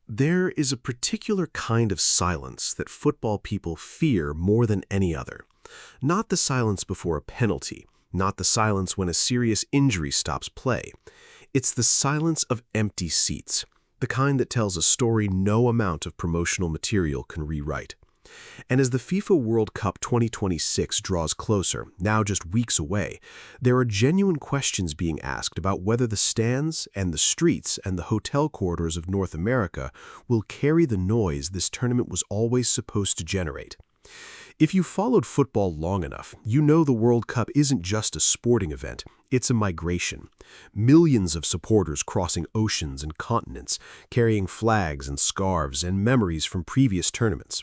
There is a particular kind of silence that football people fear more than any other. Not the silence before a penalty, not the silence when a serious injury stops play. It's the silence of empty seats, the kind that tells a story no amount of promotional material can rewrite. And as the FIFA World Cup 2026 draws closer, now just weeks away, there are genuine questions being asked about whether the stands and the streets and the hotel corridors of North America will carry the noise this tournament was always supposed to generate. If you followed football long enough, you know the World Cup isn't just a sporting event, it's a migration. Millions of supporters crossing oceans and continents, carrying flags and scarves and memories from previous tournaments.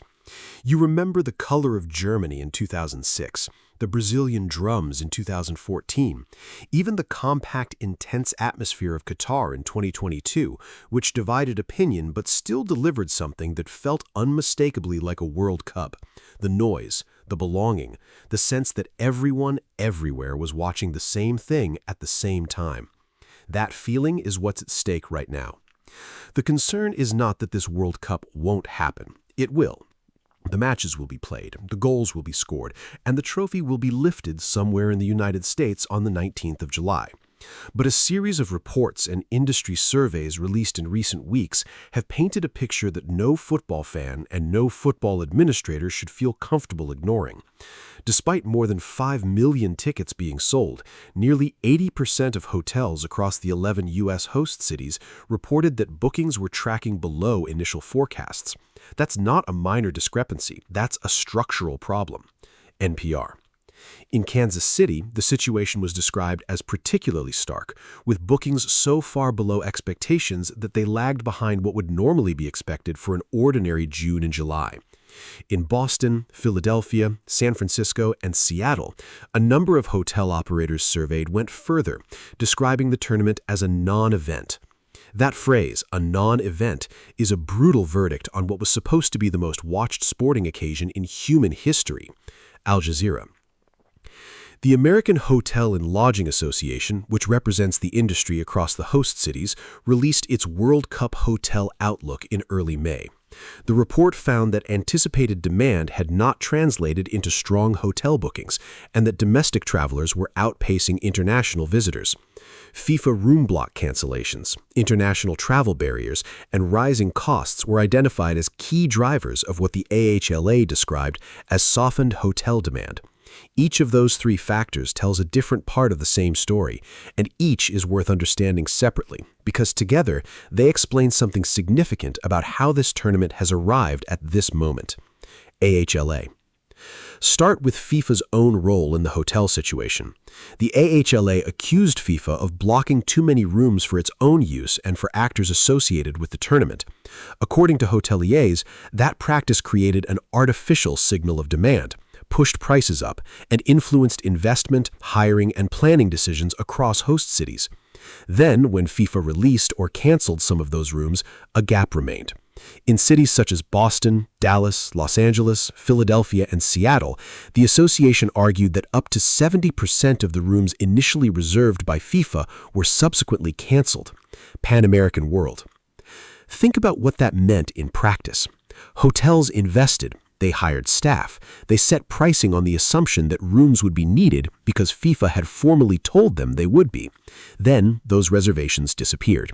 You remember the color of Germany in 2006, the Brazilian drums in 2014, even the compact, intense atmosphere of Qatar in 2022, which divided opinion but still delivered something that felt unmistakably like a World Cup. The noise, the belonging, the sense that everyone, everywhere was watching the same thing at the same time. That feeling is what's at stake right now. The concern is not that this World Cup won't happen. It will. The matches will be played, the goals will be scored, and the trophy will be lifted somewhere in the United States on the 19th of July. But a series of reports and industry surveys released in recent weeks have painted a picture that no football fan and no football administrator should feel comfortable ignoring. Despite more than 5 million tickets being sold, nearly 80% of hotels across the 11 U.S. host cities reported that bookings were tracking below initial forecasts. That's not a minor discrepancy, that's a structural problem. NPR. In Kansas City, the situation was described as particularly stark, with bookings so far below expectations that they lagged behind what would normally be expected for an ordinary June and July. In Boston, Philadelphia, San Francisco, and Seattle, a number of hotel operators surveyed went further, describing the tournament as a non-event. That phrase, a non-event, is a brutal verdict on what was supposed to be the most watched sporting occasion in human history. Al Jazeera. The American Hotel and Lodging Association, which represents the industry across the host cities, released its World Cup Hotel Outlook in early May. The report found that anticipated demand had not translated into strong hotel bookings, and that domestic travelers were outpacing international visitors. FIFA room block cancellations, international travel barriers, and rising costs were identified as key drivers of what the AHLA described as softened hotel demand. Each of those three factors tells a different part of the same story, and each is worth understanding separately, because together they explain something significant about how this tournament has arrived at this moment. AHLA. Start with FIFA's own role in the hotel situation. The AHLA accused FIFA of blocking too many rooms for its own use and for actors associated with the tournament. According to hoteliers, that practice created an artificial signal of demand, pushed prices up, and influenced investment, hiring, and planning decisions across host cities. Then, when FIFA released or canceled some of those rooms, a gap remained. In cities such as Boston, Dallas, Los Angeles, Philadelphia, and Seattle, the association argued that up to 70% of the rooms initially reserved by FIFA were subsequently canceled. Pan American World. Think about what that meant in practice. Hotels invested. They hired staff. They set pricing on the assumption that rooms would be needed because FIFA had formally told them they would be. Then, those reservations disappeared.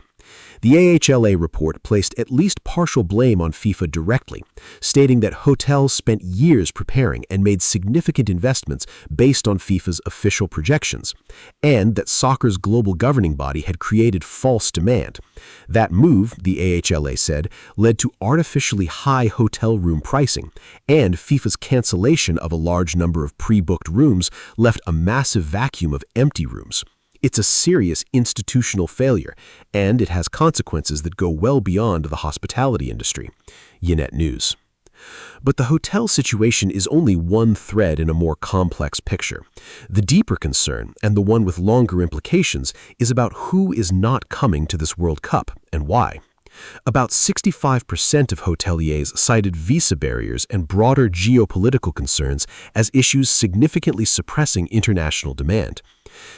The AHLA report placed at least partial blame on FIFA directly, stating that hotels spent years preparing and made significant investments based on FIFA's official projections, and that soccer's global governing body had created false demand. That move, the AHLA said, led to artificially high hotel room pricing, and FIFA's cancellation of a large number of pre-booked rooms left a massive vacuum of empty rooms. It's a serious institutional failure, and it has consequences that go well beyond the hospitality industry. Ynet News. But the hotel situation is only one thread in a more complex picture. The deeper concern, and the one with longer implications, is about who is not coming to this World Cup and why. About 65% of hoteliers cited visa barriers and broader geopolitical concerns as issues significantly suppressing international demand.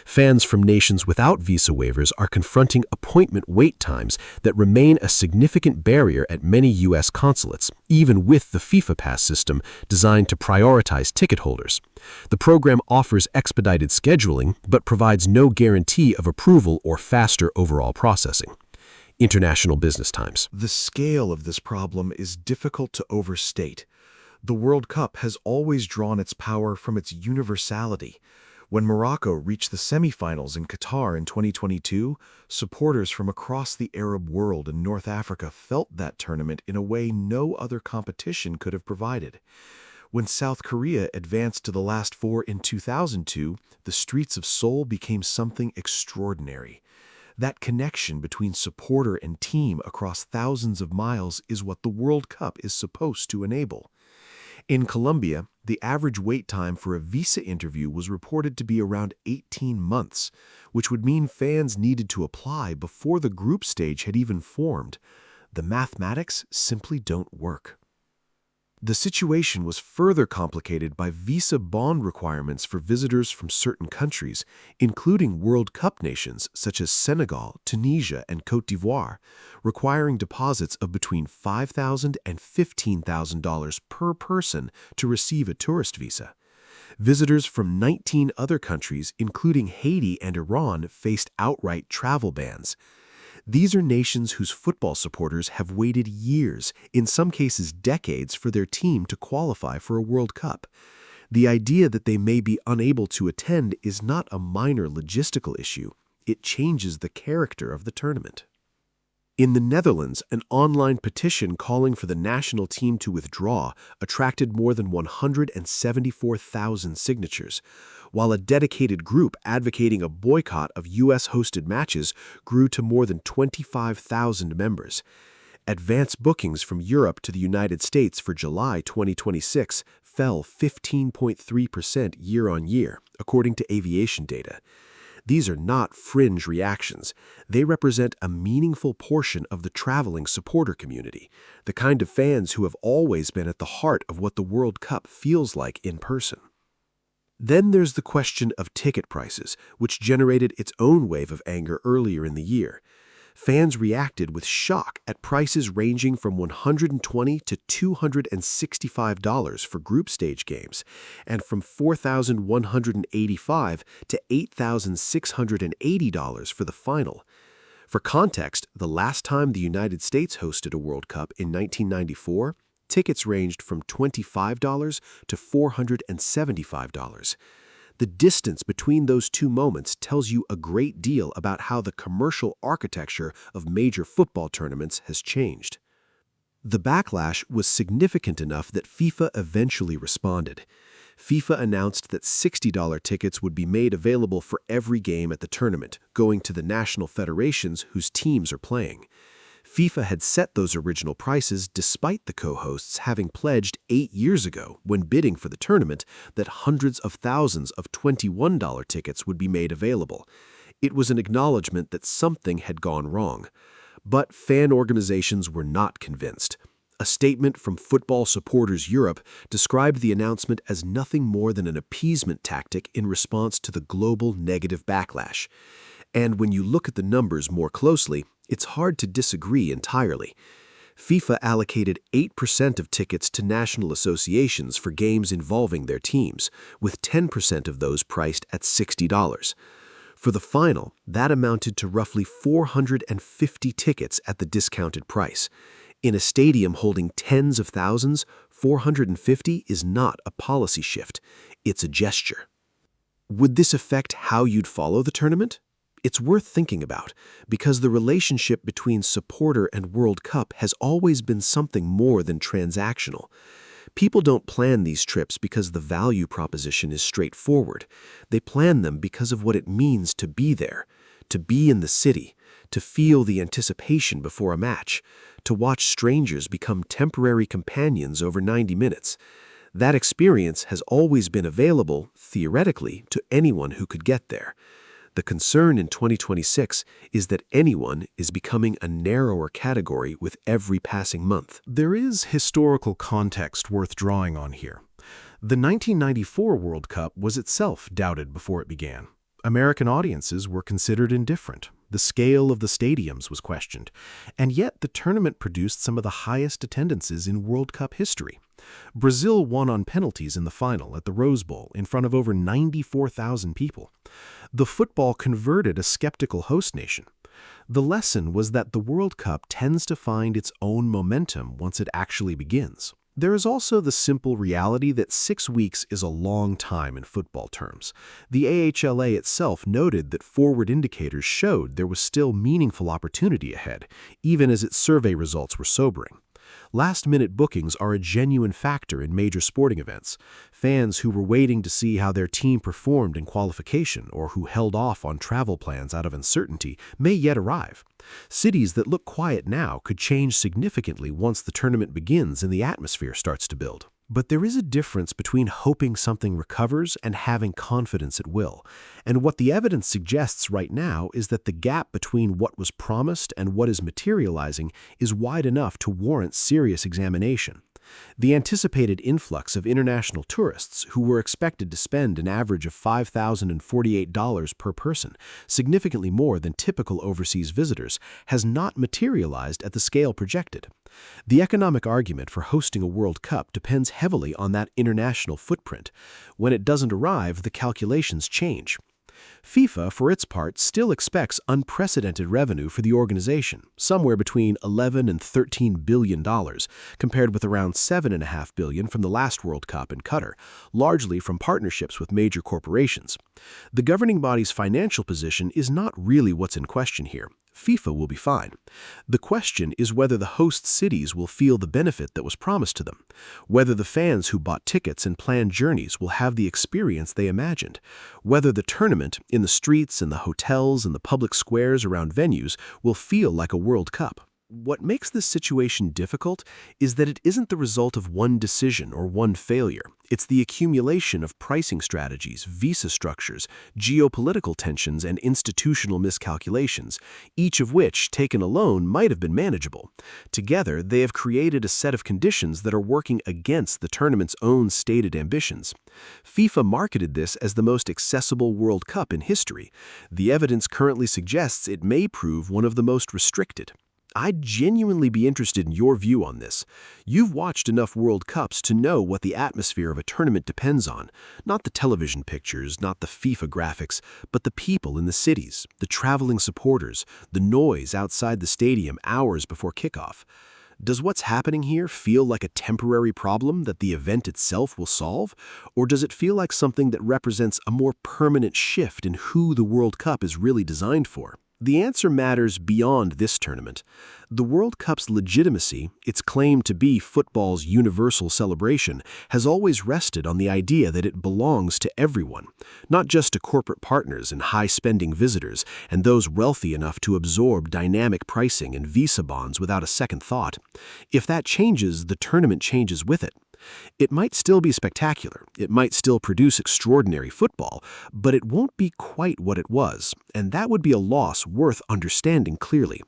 Fans from nations without visa waivers are confronting appointment wait times that remain a significant barrier at many U.S. consulates, even with the FIFA Pass system designed to prioritize ticket holders. The program offers expedited scheduling, but provides no guarantee of approval or faster overall processing. International business times. The scale of this problem is difficult to overstate. The World Cup has always drawn its power from its universality. When Morocco reached the semifinals in Qatar in 2022, supporters from across the Arab world and North Africa felt that tournament in a way no other competition could have provided. When South Korea advanced to the last four in 2002, the streets of Seoul became something extraordinary. That connection between supporter and team across thousands of miles is what the World Cup is supposed to enable. In Colombia, the average wait time for a visa interview was reported to be around 18 months, which would mean fans needed to apply before the group stage had even formed. The mathematics simply don't work. The situation was further complicated by visa bond requirements for visitors from certain countries, including World Cup nations such as Senegal, Tunisia, and Côte d'Ivoire, requiring deposits of between $5,000 and $15,000 per person to receive a tourist visa. Visitors from 19 other countries, including Haiti and Iran, faced outright travel bans. These are nations whose football supporters have waited years, in some cases decades, for their team to qualify for a World Cup. The idea that they may be unable to attend is not a minor logistical issue. It changes the character of the tournament. In the Netherlands, an online petition calling for the national team to withdraw attracted more than 174,000 signatures, while a dedicated group advocating a boycott of U.S.-hosted matches grew to more than 25,000 members. Advance bookings from Europe to the United States for July 2026 fell 15.3% year-on-year, according to aviation data. These are not fringe reactions. They represent a meaningful portion of the traveling supporter community, the kind of fans who have always been at the heart of what the World Cup feels like in person. Then there's the question of ticket prices, which generated its own wave of anger earlier in the year. Fans reacted with shock at prices ranging from $120 to $265 for group stage games, and from $4,185 to $8,680 for the final. For context, the last time the United States hosted a World Cup in 1994, tickets ranged from $25 to $475. The distance between those two moments tells you a great deal about how the commercial architecture of major football tournaments has changed. The backlash was significant enough that FIFA eventually responded. FIFA announced that $60 tickets would be made available for every game at the tournament, going to the national federations whose teams are playing. FIFA had set those original prices despite the co-hosts having pledged 8 years ago, when bidding for the tournament, that hundreds of thousands of $21 tickets would be made available. It was an acknowledgement that something had gone wrong. But fan organizations were not convinced. A statement from Football Supporters Europe described the announcement as nothing more than an appeasement tactic in response to the global negative backlash. And when you look at the numbers more closely, it's hard to disagree entirely. FIFA allocated 8% of tickets to national associations for games involving their teams, with 10% of those priced at $60. For the final, that amounted to roughly 450 tickets at the discounted price. In a stadium holding tens of thousands, 450 is not a policy shift. It's a gesture. Would this affect how you'd follow the tournament? It's worth thinking about, because the relationship between supporter and World Cup has always been something more than transactional. People don't plan these trips because the value proposition is straightforward. They plan them because of what it means to be there, to be in the city, to feel the anticipation before a match, to watch strangers become temporary companions over 90 minutes. That experience has always been available, theoretically, to anyone who could get there. The concern in 2026 is that anyone is becoming a narrower category with every passing month. There is historical context worth drawing on here. The 1994 World Cup was itself doubted before it began. American audiences were considered indifferent. The scale of the stadiums was questioned. And yet the tournament produced some of the highest attendances in World Cup history. Brazil won on penalties in the final at the Rose Bowl in front of over 94,000 people. The football converted a skeptical host nation. The lesson was that the World Cup tends to find its own momentum once it actually begins. There is also the simple reality that 6 weeks is a long time in football terms. The AHLA itself noted that forward indicators showed there was still meaningful opportunity ahead, even as its survey results were sobering. Last-minute bookings are a genuine factor in major sporting events. Fans who were waiting to see how their team performed in qualification or who held off on travel plans out of uncertainty may yet arrive. Cities that look quiet now could change significantly once the tournament begins and the atmosphere starts to build. But there is a difference between hoping something recovers and having confidence it will. And what the evidence suggests right now is that the gap between what was promised and what is materializing is wide enough to warrant serious examination. The anticipated influx of international tourists, who were expected to spend an average of $5,048 per person, significantly more than typical overseas visitors, has not materialized at the scale projected. The economic argument for hosting a World Cup depends heavily on that international footprint. When it doesn't arrive, the calculations change. FIFA, for its part, still expects unprecedented revenue for the organization, somewhere between $11 and $13 billion, compared with around $7.5 billion from the last World Cup in Qatar, largely from partnerships with major corporations. The governing body's financial position is not really what's in question here. FIFA will be fine. The question is whether the host cities will feel the benefit that was promised to them, whether the fans who bought tickets and planned journeys will have the experience they imagined, whether the tournament, in the streets and the hotels and the public squares around venues, will feel like a World Cup. What makes this situation difficult is that it isn't the result of one decision or one failure. It's the accumulation of pricing strategies, visa structures, geopolitical tensions, and institutional miscalculations, each of which, taken alone, might have been manageable. Together, they have created a set of conditions that are working against the tournament's own stated ambitions. FIFA marketed this as the most accessible World Cup in history. The evidence currently suggests it may prove one of the most restricted. I'd genuinely be interested in your view on this. You've watched enough World Cups to know what the atmosphere of a tournament depends on. Not the television pictures, not the FIFA graphics, but the people in the cities, the traveling supporters, the noise outside the stadium hours before kickoff. Does what's happening here feel like a temporary problem that the event itself will solve? Or does it feel like something that represents a more permanent shift in who the World Cup is really designed for? The answer matters beyond this tournament. The World Cup's legitimacy, its claim to be football's universal celebration, has always rested on the idea that it belongs to everyone, not just to corporate partners and high-spending visitors and those wealthy enough to absorb dynamic pricing and visa bonds without a second thought. If that changes, the tournament changes with it. It might still be spectacular, it might still produce extraordinary football, but it won't be quite what it was, and that would be a loss worth understanding clearly.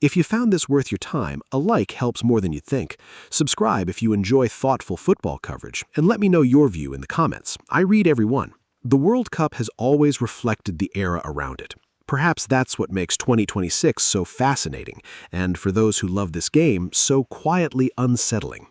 If you found this worth your time, a like helps more than you think. Subscribe if you enjoy thoughtful football coverage, and let me know your view in the comments. I read every one. The World Cup has always reflected the era around it. Perhaps that's what makes 2026 so fascinating, and for those who love this game, so quietly unsettling.